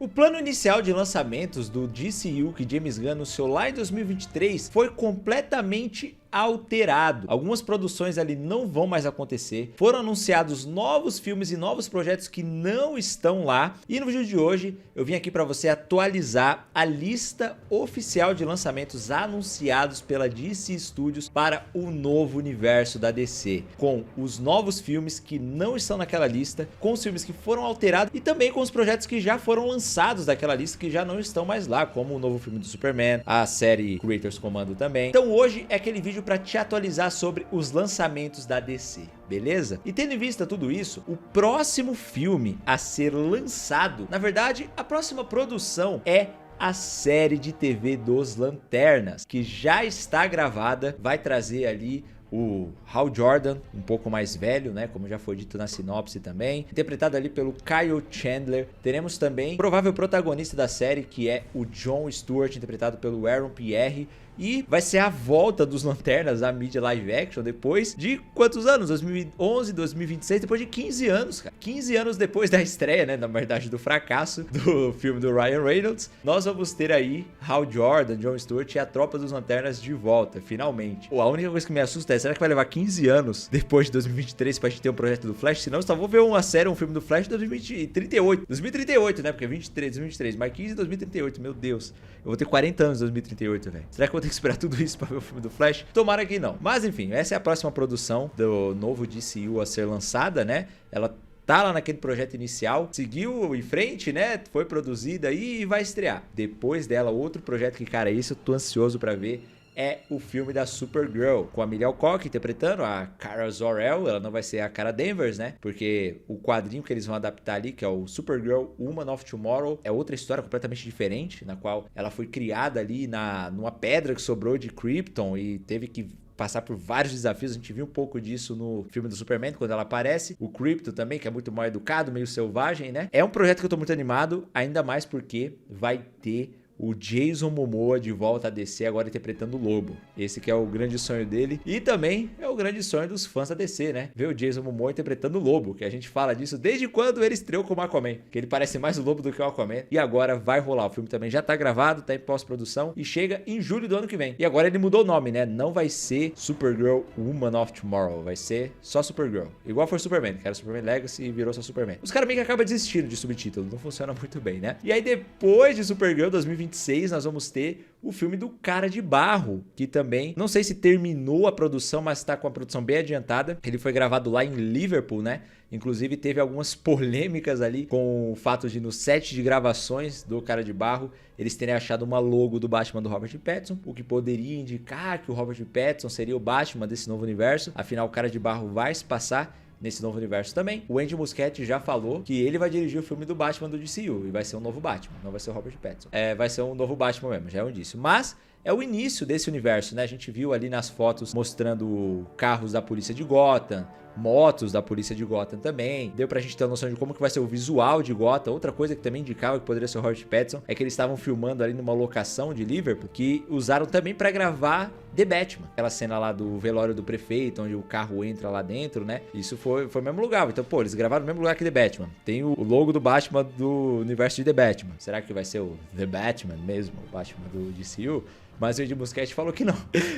O plano inicial de lançamentos do DCU que James Gunn anunciou lá em 2023 foi completamente alterado. Algumas produções ali não vão mais acontecer. Foram anunciados novos filmes e novos projetos que não estão lá. E no vídeo de hoje eu vim aqui para você atualizar a lista oficial de lançamentos anunciados pela DC Studios para o novo universo da DC, com os novos filmes que não estão naquela lista, com os filmes que foram alterados e também com os projetos que já foram lançados daquela lista que já não estão mais lá, como o novo filme do Superman, a série Creators Commando também. Então hoje é aquele vídeo para te atualizar sobre os lançamentos da DC, beleza? E tendo em vista tudo isso, o próximo filme a ser lançado, na verdade, a próxima produção é a série de TV dos Lanternas, que já está gravada, vai trazer ali o Hal Jordan, um pouco mais velho, né, como já foi dito na sinopse também, interpretado ali pelo Kyle Chandler. Teremos também o provável protagonista da série, que é o Jon Stewart, interpretado pelo Aaron Pierre. E vai ser a volta dos Lanternas à mídia live action depois de quantos anos? 2011, 2026, depois de 15 anos, cara. 15 anos depois da estreia, né, na verdade, do fracasso do filme do Ryan Reynolds, nós vamos ter aí Hal Jordan, Jon Stewart e a tropa dos Lanternas de volta, finalmente. Pô, a única coisa que me assusta é, será que vai levar 15 anos depois de 2023 pra gente ter um projeto do Flash? Senão eu só vou ver uma série, um filme do Flash em 2038, né, porque 2023, mais 15 em 2038, meu Deus. Eu vou ter 40 anos em 2038, velho. Será que eu vou ter que esperar tudo isso pra ver o filme do Flash? Tomara que não. Mas enfim, essa é a próxima produção do novo DCU a ser lançada, né? Ela tá lá naquele projeto inicial, seguiu em frente, né? Foi produzida aí e vai estrear. Depois dela, outro projeto que, cara, isso eu tô ansioso pra ver, é o filme da Supergirl, com a Emilia Clarke interpretando a Kara Zor-El. Ela não vai ser a Kara Danvers, né? Porque o quadrinho que eles vão adaptar ali, que é o Supergirl Woman of Tomorrow, é outra história completamente diferente, na qual ela foi criada ali numa pedra que sobrou de Krypton e teve que passar por vários desafios. A gente viu um pouco disso no filme do Superman, quando ela aparece. O Krypto também, que é muito mal educado, meio selvagem, né? É um projeto que eu tô muito animado, ainda mais porque vai ter o Jason Momoa de volta a DC, agora interpretando o Lobo. Esse que é o grande sonho dele. E também é o grande sonho dos fãs da DC, né? Ver o Jason Momoa interpretando o Lobo, que a gente fala disso desde quando ele estreou como Aquaman, que ele parece mais o Lobo do que o Aquaman. E agora vai rolar. O filme também já tá gravado, tá em pós-produção e chega em julho do ano que vem. E agora ele mudou o nome, né? Não vai ser Supergirl Woman of Tomorrow, vai ser só Supergirl. Igual foi o Superman, que era Superman Legacy e virou só Superman. Os caras meio que acabam desistindo de subtítulo, não funciona muito bem, né? E aí depois de Supergirl 2026, nós vamos ter o filme do Cara de Barro, que também, não sei se terminou a produção, mas está com a produção bem adiantada. Ele foi gravado lá em Liverpool, né? Inclusive teve algumas polêmicas ali com o fato de no set de gravações do Cara de Barro eles terem achado uma logo do Batman do Robert Pattinson, o que poderia indicar que o Robert Pattinson seria o Batman desse novo universo. Afinal, o Cara de Barro vai se passar nesse novo universo também. O Andy Muschietti já falou que ele vai dirigir o filme do Batman do DCU e vai ser um novo Batman, não vai ser o Robert Pattinson. Vai ser um novo Batman mesmo, já é um indício. Mas é o início desse universo, né? A gente viu ali nas fotos mostrando carros da polícia de Gotham, motos da polícia de Gotham também. Deu pra gente ter uma noção de como que vai ser o visual de Gotham. Outra coisa que também indicava que poderia ser o Robert Pattinson é que eles estavam filmando ali numa locação de Liverpool que usaram também pra gravar The Batman. Aquela cena lá do velório do prefeito, onde o carro entra lá dentro, né? Isso foi o mesmo lugar. Então, pô, eles gravaram no mesmo lugar que The Batman. Tem o logo do Batman do universo de The Batman. Será que vai ser o The Batman mesmo? O Batman do DCU? Mas o Andy Muschietti falou que não.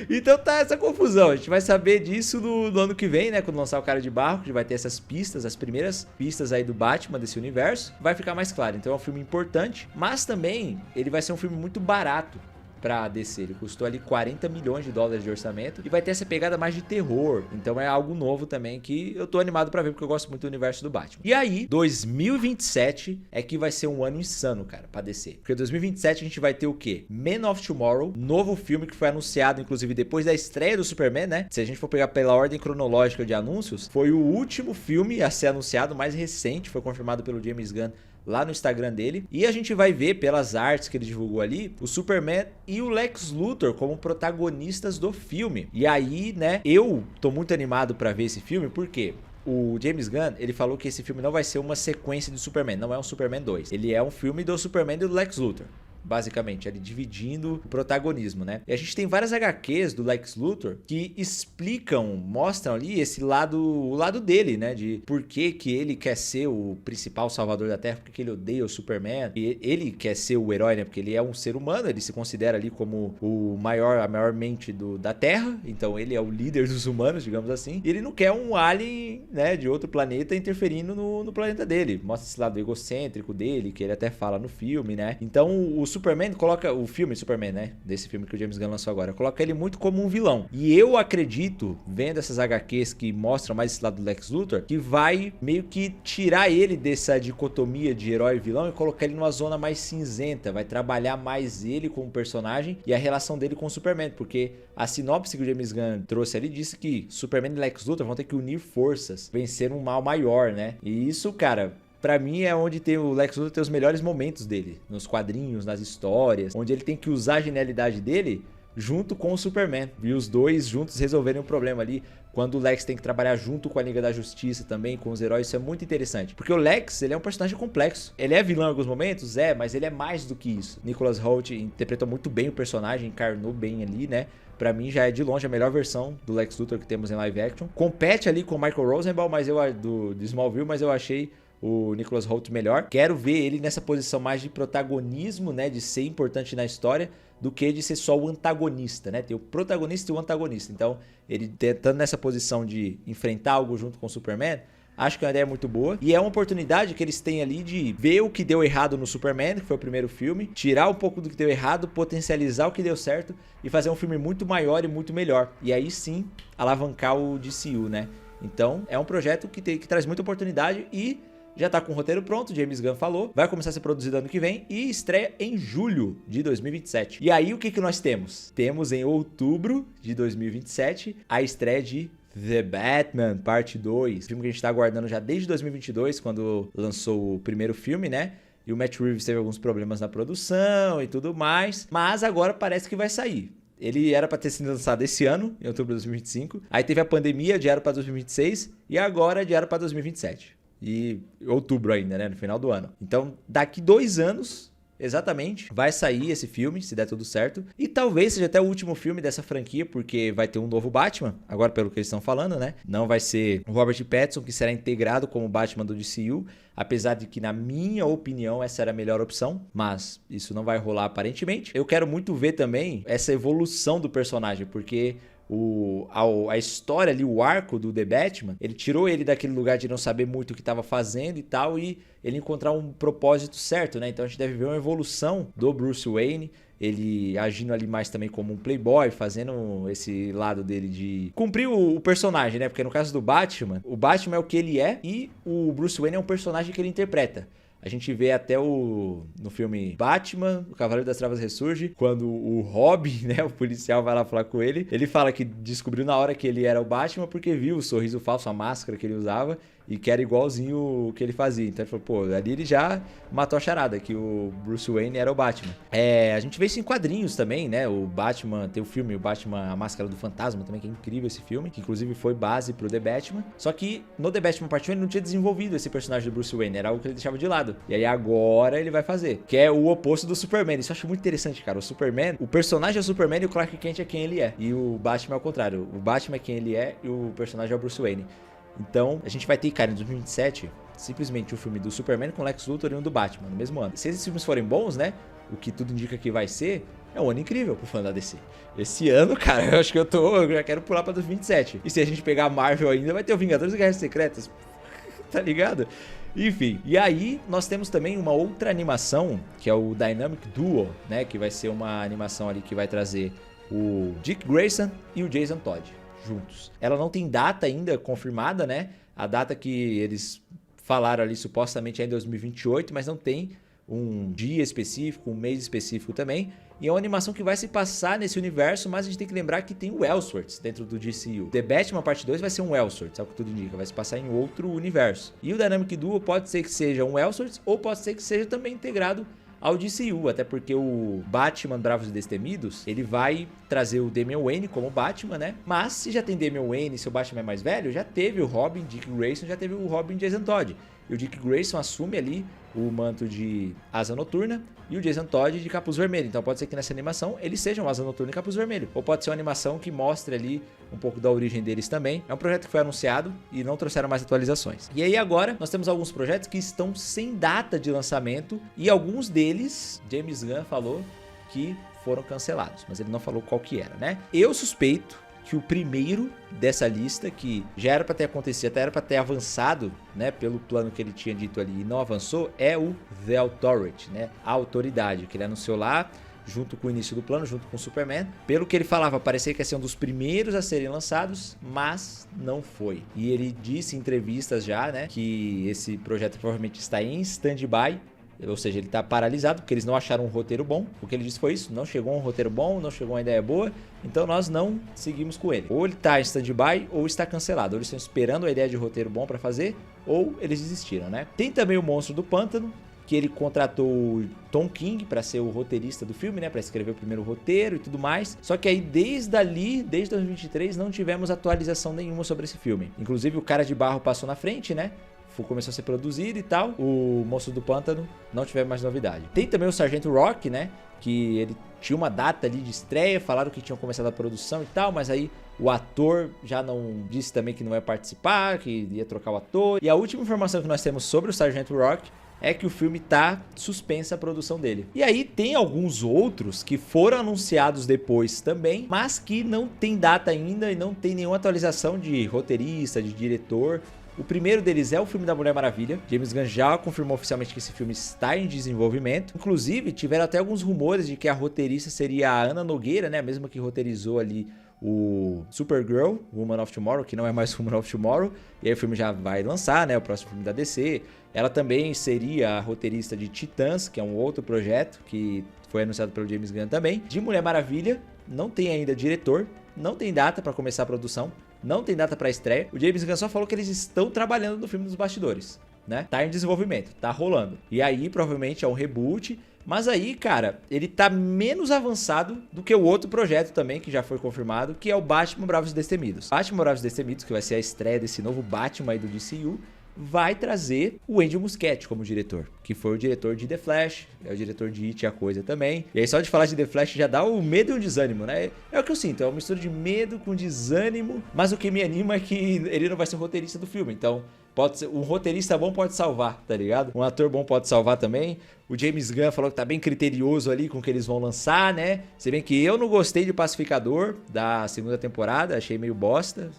Então tá essa confusão. A gente vai saber disso no ano que vem, né? Quando lançar o Cara de Barro, que vai ter essas pistas, as primeiras pistas aí do Batman desse universo. Vai ficar mais claro. Então é um filme importante, mas também ele vai ser um filme muito barato pra DC. Ele custou ali 40 milhões de dólares de orçamento e vai ter essa pegada mais de terror. Então é algo novo também que eu tô animado pra ver, porque eu gosto muito do universo do Batman. E aí, 2027 é que vai ser um ano insano, cara, pra DC. Porque 2027 a gente vai ter o quê? Man of Tomorrow, novo filme que foi anunciado, inclusive, depois da estreia do Superman, né? Se a gente for pegar pela ordem cronológica de anúncios, foi o último filme a ser anunciado, mais recente, foi confirmado pelo James Gunn lá no Instagram dele. E a gente vai ver pelas artes que ele divulgou ali, o Superman e o Lex Luthor como protagonistas do filme. E aí, né, eu tô muito animado pra ver esse filme, porque o James Gunn, ele falou que esse filme não vai ser uma sequência de Superman, não é um Superman 2. Ele é um filme do Superman e do Lex Luthor. basicamente, ali dividindo o protagonismo, né? E a gente tem várias HQs do Lex Luthor que explicam, mostram ali esse lado, o lado dele, né? De por que que ele quer ser o principal salvador da Terra, porque ele odeia o Superman. E ele quer ser o herói, né? Porque ele é um ser humano, ele se considera ali como a maior mente da Terra, então ele é o líder dos humanos, digamos assim. E ele não quer um alien, né, de outro planeta interferindo no planeta dele. Mostra esse lado egocêntrico dele, que ele até fala no filme, né? Então o Superman coloca, o filme Superman, né, desse filme que o James Gunn lançou agora, coloca ele muito como um vilão. E eu acredito, vendo essas HQs que mostram mais esse lado do Lex Luthor, que vai meio que tirar ele dessa dicotomia de herói e vilão e colocar ele numa zona mais cinzenta, vai trabalhar mais ele como personagem e a relação dele com o Superman, porque a sinopse que o James Gunn trouxe ali disse que Superman e Lex Luthor vão ter que unir forças, vencer um mal maior, né? E isso, cara, pra mim é onde tem o Lex Luthor tem os melhores momentos dele, nos quadrinhos, nas histórias, onde ele tem que usar a genialidade dele junto com o Superman, e os dois juntos resolverem um problema ali, quando o Lex tem que trabalhar junto com a Liga da Justiça também, com os heróis. Isso é muito interessante, porque o Lex, ele é um personagem complexo, ele é vilão em alguns momentos, mas ele é mais do que isso. Nicholas Hoult interpretou muito bem o personagem, encarnou bem ali, né? Pra mim já é de longe a melhor versão do Lex Luthor que temos em live action. Compete ali com o Michael Rosenbaum, de Smallville, mas eu achei o Nicholas Hoult melhor. Quero ver ele nessa posição mais de protagonismo, né, de ser importante na história, do que de ser só o antagonista, né? Tem o protagonista e o antagonista. Então, ele tentando nessa posição de enfrentar algo junto com o Superman, acho que é uma ideia muito boa. E é uma oportunidade que eles têm ali de ver o que deu errado no Superman, que foi o primeiro filme, tirar um pouco do que deu errado, potencializar o que deu certo e fazer um filme muito maior e muito melhor. E aí sim, alavancar o DCU, né? Então, é um projeto que traz muita oportunidade e já tá com o roteiro pronto, James Gunn falou, vai começar a ser produzido ano que vem e estreia em julho de 2027. E aí o que nós temos? Temos em outubro de 2027 a estreia de The Batman, parte 2, filme que a gente tá aguardando já desde 2022, quando lançou o primeiro filme, né? E o Matt Reeves teve alguns problemas na produção e tudo mais, mas agora parece que vai sair. Ele era para ter sido lançado esse ano, em outubro de 2025, aí teve a pandemia, adiaram para 2026 e agora adiaram para 2027. E outubro ainda, né? No final do ano. Então, daqui 2 anos, exatamente, vai sair esse filme, se der tudo certo. E talvez seja até o último filme dessa franquia, porque vai ter um novo Batman, agora pelo que eles estão falando, né? Não vai ser o Robert Pattinson, que será integrado como Batman do DCU, apesar de que, na minha opinião, essa era a melhor opção, mas isso não vai rolar aparentemente. Eu quero muito ver também essa evolução do personagem, porque a história ali, o arco do The Batman, ele tirou ele daquele lugar de não saber muito o que estava fazendo e tal, e ele encontrar um propósito certo, né? Então a gente deve ver uma evolução do Bruce Wayne, ele agindo ali mais também como um playboy, fazendo esse lado dele de cumprir o personagem, né? Porque no caso do Batman, o Batman é o que ele é e o Bruce Wayne é um personagem que ele interpreta. A gente vê até no filme Batman, o Cavaleiro das Trevas Ressurge, quando o Robin, né, o policial vai lá falar com ele, ele fala que descobriu na hora que ele era o Batman porque viu o sorriso falso, a máscara que ele usava e que era igualzinho o que ele fazia. Então ele falou, pô, ali ele já matou a charada, que o Bruce Wayne era o Batman. A gente vê isso em quadrinhos também, né, o Batman, tem o filme, o Batman, a Máscara do Fantasma também, que é incrível esse filme, que inclusive foi base pro The Batman, só que no The Batman Part 1 ele não tinha desenvolvido esse personagem do Bruce Wayne, era algo que ele deixava de lado. E aí agora ele vai fazer, que é o oposto do Superman. Isso eu acho muito interessante, cara. O Superman, o personagem é o Superman e o Clark Kent é quem ele é. E o Batman é o contrário. O Batman é quem ele é e o personagem é o Bruce Wayne. Então, a gente vai ter, cara, em 2027, simplesmente o filme do Superman com Lex Luthor e um do Batman no mesmo ano. Se esses filmes forem bons, né, o que tudo indica que vai ser, é um ano incrível pro fã da DC. Esse ano, cara, eu acho que eu já quero pular pra 2027. E se a gente pegar a Marvel ainda, vai ter o Vingadores e Guerras Secretas. Tá ligado? Enfim, e aí nós temos também uma outra animação, que é o Dynamic Duo, né, que vai ser uma animação ali que vai trazer o Dick Grayson e o Jason Todd juntos. Ela não tem data ainda confirmada, né? A data que eles falaram ali supostamente é em 2028, mas não tem um dia específico, um mês específico também. E é uma animação que vai se passar nesse universo, mas a gente tem que lembrar que tem o Elseworlds dentro do DCU. The Batman Parte 2 vai ser um Elseworlds, é o que tudo indica, vai se passar em outro universo. E o Dynamic Duo pode ser que seja um Elseworlds ou pode ser que seja também integrado ao DCU, até porque o Batman Bravos e Destemidos, ele vai trazer o Damian Wayne como Batman, né? Mas se já tem Damian Wayne e seu Batman é mais velho, já teve o Robin, Dick Grayson, já teve o Robin Jason Todd. E o Dick Grayson assume ali o manto de Asa Noturna e o Jason Todd de Capuz Vermelho. Então pode ser que nessa animação eles sejam Asa Noturna e Capuz Vermelho. Ou pode ser uma animação que mostre ali um pouco da origem deles também. É um projeto que foi anunciado e não trouxeram mais atualizações. E aí agora nós temos alguns projetos que estão sem data de lançamento e alguns deles, James Gunn falou que foram cancelados, mas ele não falou qual que era, né? Eu suspeito que o primeiro dessa lista, que já era para ter acontecido, até era para ter avançado, né, pelo plano que ele tinha dito ali e não avançou, é o The Authority, né, a autoridade, que ele anunciou lá, junto com o início do plano, junto com o Superman. Pelo que ele falava, parecia que ia ser um dos primeiros a serem lançados, mas não foi. E ele disse em entrevistas já, né, que esse projeto provavelmente está em stand-by, ou seja, ele está paralisado porque eles não acharam um roteiro bom. O que ele disse foi isso, não chegou um roteiro bom, não chegou uma ideia boa, então nós não seguimos com ele. Ou ele está em stand-by ou está cancelado. Ou eles estão esperando a ideia de roteiro bom para fazer, ou eles desistiram, né? Tem também o Monstro do Pântano, que ele contratou o Tom King para ser o roteirista do filme, né, para escrever o primeiro roteiro e tudo mais. Só que aí desde 2023 não tivemos atualização nenhuma sobre esse filme. Inclusive o Cara de Barro passou na frente, né? Começou a ser produzido e tal. O Monstro do Pântano não tivemos mais novidade. Tem também o Sargento Rock, né, que ele tinha uma data ali de estreia, falaram que tinham começado a produção e tal, mas aí o ator já não disse também que não ia participar, que ia trocar o ator. E a última informação que nós temos sobre o Sargento Rock é que o filme tá suspensa a produção dele. E aí tem alguns outros que foram anunciados depois também, mas que não tem data ainda e não tem nenhuma atualização de roteirista, de diretor. O primeiro deles é o filme da Mulher Maravilha. James Gunn já confirmou oficialmente que esse filme está em desenvolvimento. Inclusive, tiveram até alguns rumores de que a roteirista seria a Ana Nogueira, né? A mesma que roteirizou ali o Supergirl, Woman of Tomorrow, que não é mais Woman of Tomorrow. E aí o filme já vai lançar, né? O próximo filme da DC. Ela também seria a roteirista de Titãs, que é um outro projeto que foi anunciado pelo James Gunn também. De Mulher Maravilha, não tem ainda diretor, não tem data para começar a produção. Não tem data pra estreia. O James Gunn só falou que eles estão trabalhando no filme dos bastidores, né? Tá em desenvolvimento, tá rolando. E aí, provavelmente, é um reboot. Mas aí, cara, ele tá menos avançado do que o outro projeto também, que já foi confirmado, que é o Batman Bravos e Destemidos. Batman Bravos e Destemidos, que vai ser a estreia desse novo Batman aí do DCU, vai trazer o Andy Muschietti como diretor, que foi o diretor de The Flash, é o diretor de It e a Coisa também. E aí só de falar de The Flash já dá o medo e o desânimo, né? É o que eu sinto, é uma mistura de medo com desânimo, mas o que me anima é que ele não vai ser o roteirista do filme, então pode ser, um roteirista bom pode salvar, tá ligado? Um ator bom pode salvar também. O James Gunn falou que tá bem criterioso ali com o que eles vão lançar, né? Se bem que eu não gostei de Pacificador da segunda temporada, achei meio bosta.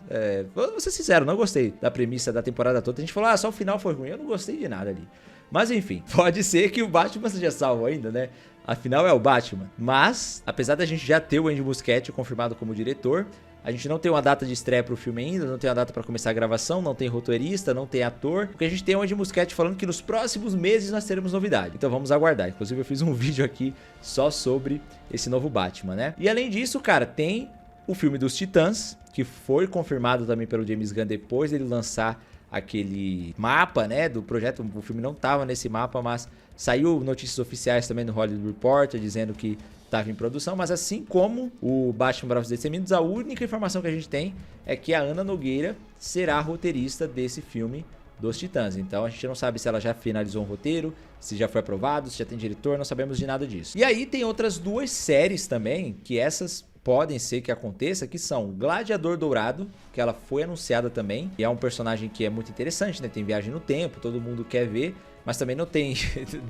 Vou ser sincero, não gostei da premissa da temporada toda. A gente falou, só o final foi ruim. Eu não gostei de nada ali. Mas enfim, pode ser que o Batman seja salvo ainda, né? Afinal é o Batman. Mas, apesar da gente já ter o Andy Muschietti confirmado como diretor, a gente não tem uma data de estreia pro filme ainda, não tem uma data pra começar a gravação, não tem roteirista, não tem ator. Porque a gente tem o Andy Muschietti falando que nos próximos meses nós teremos novidade. Então vamos aguardar. Inclusive eu fiz um vídeo aqui só sobre esse novo Batman, né? E além disso, cara, tem o filme dos Titãs, que foi confirmado também pelo James Gunn depois dele lançar aquele mapa, né, do projeto. O filme não tava nesse mapa, mas saiu notícias oficiais também no Hollywood Reporter dizendo que estava em produção, mas assim como o Batman Bravos e Destemidos, a única informação que a gente tem é que a Ana Nogueira será a roteirista desse filme dos Titãs. Então a gente não sabe se ela já finalizou um roteiro, se já foi aprovado, se já tem diretor, não sabemos de nada disso. E aí tem outras duas séries também, que essas podem ser que aconteça, que são Gladiador Dourado, que ela foi anunciada também, e é um personagem que é muito interessante, né? Tem viagem no tempo, todo mundo quer ver, mas também não tem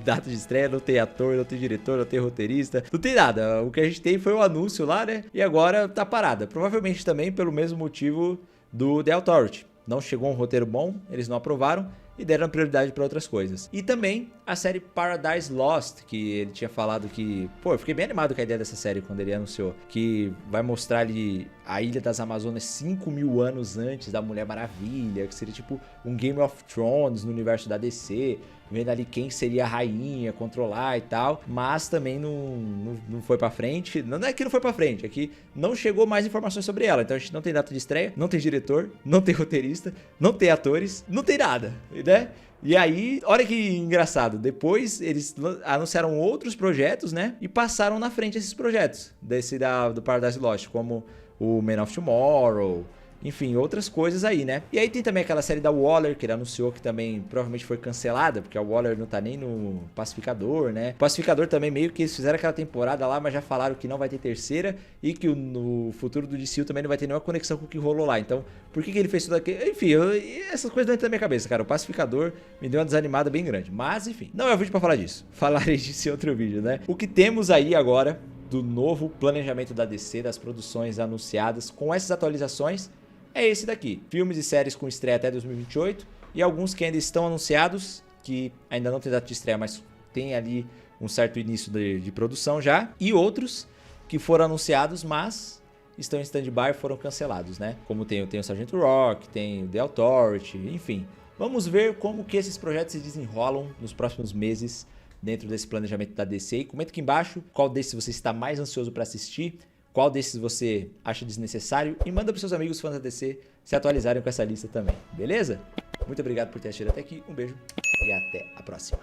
data de estreia, não tem ator, não tem diretor, não tem roteirista, não tem nada. O que a gente tem foi o anúncio lá, né? E agora tá parada. Provavelmente também pelo mesmo motivo do The Authority. Não chegou um roteiro bom, eles não aprovaram e deram prioridade para outras coisas. E também a série Paradise Lost, que ele tinha falado que... Pô, eu fiquei bem animado com a ideia dessa série quando ele anunciou. Que vai mostrar ali a Ilha das Amazonas 5.000 anos antes da Mulher Maravilha, que seria tipo um Game of Thrones no universo da DC, vendo ali quem seria a rainha, controlar e tal, mas também não foi pra frente. Não é que não foi pra frente, é que não chegou mais informações sobre ela. Então a gente não tem data de estreia, não tem diretor, não tem roteirista, não tem atores, não tem nada, né? E aí, olha que engraçado, depois eles anunciaram outros projetos, né? E passaram na frente esses projetos, do Paradise Lost, como o Man of Tomorrow, enfim, outras coisas aí, né? E aí tem também aquela série da Waller, que ele anunciou que também provavelmente foi cancelada, porque a Waller não tá nem no Pacificador, né? O Pacificador também meio que eles fizeram aquela temporada lá, mas já falaram que não vai ter terceira e que no futuro do DCU também não vai ter nenhuma conexão com o que rolou lá. Então, por que ele fez tudo aquilo? Enfim, essas coisas não entram na minha cabeça, cara. O Pacificador me deu uma desanimada bem grande. Mas, enfim, não é o vídeo pra falar disso. Falarei disso em outro vídeo, né? O que temos aí agora do novo planejamento da DC, das produções anunciadas com essas atualizações, é esse daqui. Filmes e séries com estreia até 2028 e alguns que ainda estão anunciados, que ainda não tem data de estreia, mas tem ali um certo início de produção já. E outros que foram anunciados, mas estão em stand-by e foram cancelados, né? Como tem o Sargento Rock, tem o The Authority, enfim. Vamos ver como que esses projetos se desenrolam nos próximos meses dentro desse planejamento da DC. E comenta aqui embaixo qual desses você está mais ansioso para assistir, qual desses você acha desnecessário e manda para seus amigos fãs da DC se atualizarem com essa lista também, beleza? Muito obrigado por ter assistido até aqui, um beijo e até a próxima.